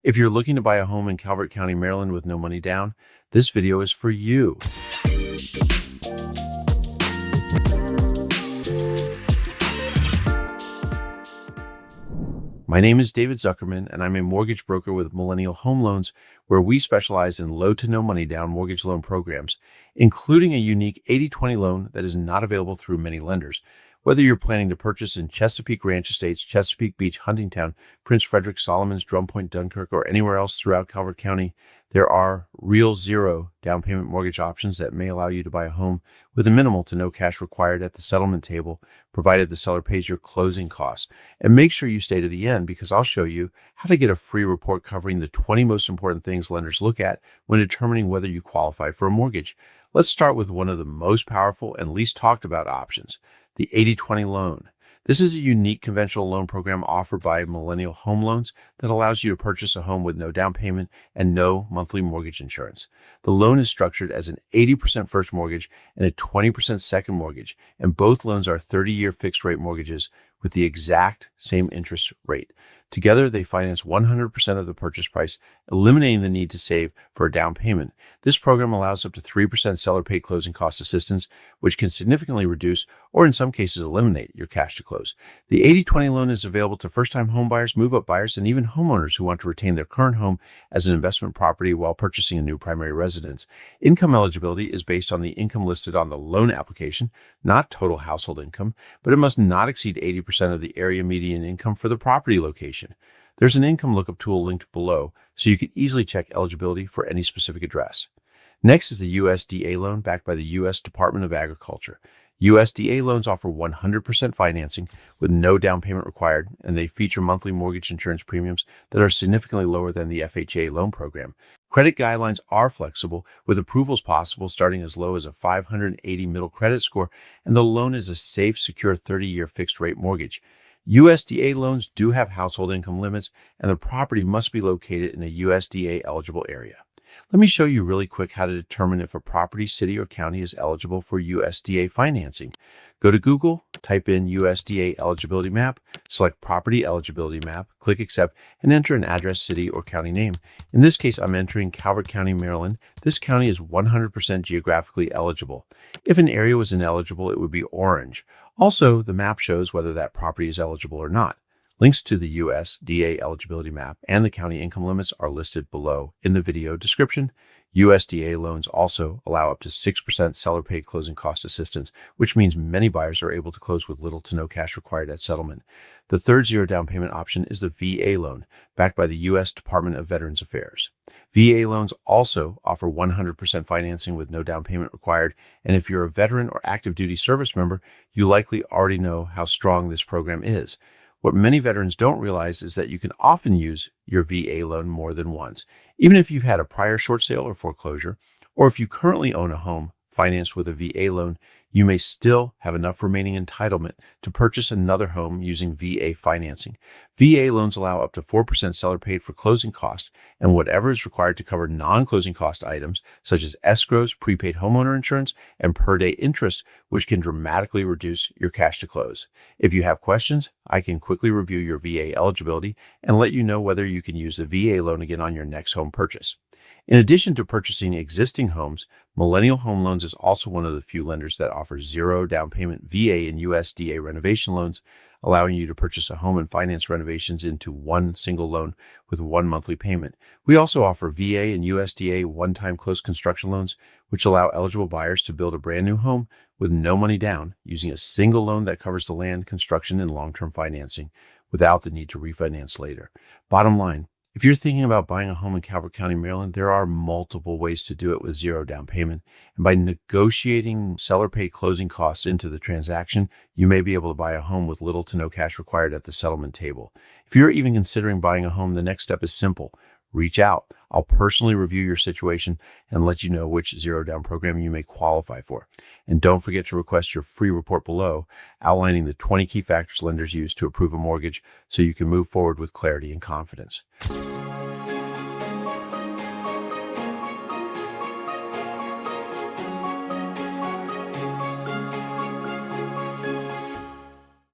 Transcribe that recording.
If you're looking to buy a home in Calvert County, Maryland with no money down, this video is for you. My name is David Zuckerman, and I'm a mortgage broker with Millennial Home Loans, where we specialize in low to no money down mortgage loan programs, including a unique 80/20 loan that is not available through many lenders. Whether you're planning to purchase in Chesapeake Ranch Estates, Chesapeake Beach, Huntingtown, Prince Frederick, Solomons, Drum Point, Dunkirk, or anywhere else throughout Calvert County, there are real zero down payment mortgage options that may allow you to buy a home with a minimal to no cash required at the settlement table, provided the seller pays your closing costs. And make sure you stay to the end, because I'll show you how to get a free report covering the 20 most important things lenders look at when determining whether you qualify for a mortgage. Let's start with one of the most powerful and least talked about options, the 80/20 loan. This is a unique conventional loan program offered by Millennial Home Loans that allows you to purchase a home with no down payment and no monthly mortgage insurance. The loan is structured as an 80% first mortgage and a 20% second mortgage, and both loans are 30-year fixed rate mortgages with the exact same interest rate. Together, they finance 100% of the purchase price, eliminating the need to save for a down payment. This program allows up to 3% seller-paid closing cost assistance, which can significantly reduce, or in some cases eliminate, your cash to close. The 80/20 loan is available to first-time homebuyers, move-up buyers, and even homeowners who want to retain their current home as an investment property while purchasing a new primary residence. Income eligibility is based on the income listed on the loan application, not total household income, but it must not exceed 80% of the area median income for the property location. There's an income lookup tool linked below, so you can easily check eligibility for any specific address. Next is the USDA loan backed by the U.S. Department of Agriculture. USDA loans offer 100% financing with no down payment required, and they feature monthly mortgage insurance premiums that are significantly lower than the FHA loan program. Credit guidelines are flexible, with approvals possible starting as low as a 580 middle credit score, and the loan is a safe, secure 30-year fixed rate mortgage. USDA loans do have household income limits, and the property must be located in a USDA eligible area. Let me show you really quick how to determine if a property, city, or county is eligible for USDA financing. Go to Google, type in USDA eligibility map, select property eligibility map, click accept, and enter an address, city, or county name. In this case, I'm entering Calvert County, Maryland. This county is 100% geographically eligible. If an area was ineligible, it would be orange. Also, the map shows whether that property is eligible or not. Links to the USDA eligibility map and the county income limits are listed below in the video description. USDA loans also allow up to 6% seller-paid closing cost assistance, which means many buyers are able to close with little to no cash required at settlement. The third zero down payment option is the VA loan, backed by the U.S. Department of Veterans Affairs. VA loans also offer 100% financing with no down payment required, and if you're a veteran or active duty service member, you likely already know how strong this program is. What many veterans don't realize is that you can often use your VA loan more than once, even if you've had a prior short sale or foreclosure, or if you currently own a home financed with a VA loan, you may still have enough remaining entitlement to purchase another home using VA financing. VA loans allow up to 4% seller paid for closing costs and whatever is required to cover non-closing cost items such as escrows, prepaid homeowner insurance, and per-day interest, which can dramatically reduce your cash to close. If you have questions, I can quickly review your VA eligibility and let you know whether you can use the VA loan again on your next home purchase. In addition to purchasing existing homes, Millennial Home Loans is also one of the few lenders that offers zero down payment VA and USDA renovation loans, allowing you to purchase a home and finance renovations into one single loan with one monthly payment. We also offer VA and USDA one-time close construction loans, which allow eligible buyers to build a brand new home with no money down using a single loan that covers the land, construction, and long-term financing without the need to refinance later. Bottom line, if you're thinking about buying a home in Calvert County, Maryland, there are multiple ways to do it with zero down payment. And by negotiating seller-paid closing costs into the transaction, you may be able to buy a home with little to no cash required at the settlement table. If you're even considering buying a home, the next step is simple. Reach out. I'll personally review your situation and let you know which zero down program you may qualify for. And don't forget to request your free report below outlining the 20 key factors lenders use to approve a mortgage so you can move forward with clarity and confidence.